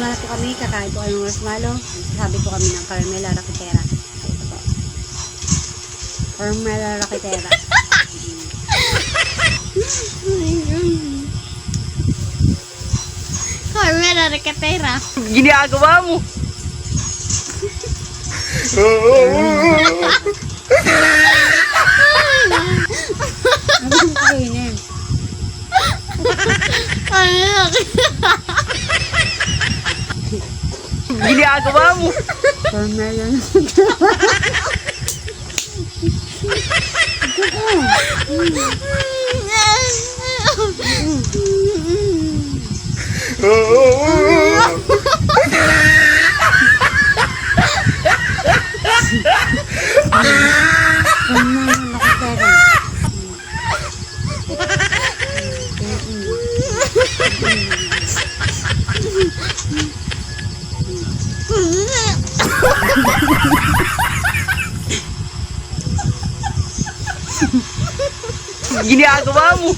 na po kami, kakain po kami ng marshmallow. Sabi po kami ng Carmela Raquitera. Ito po. Carmela Raquitera. Carmela Raquitera. Ginagawa mo. Ano yung kainin? Carmela Raquitera. Ginagawa mo. Carmela Raquitera. Ginagawa mo.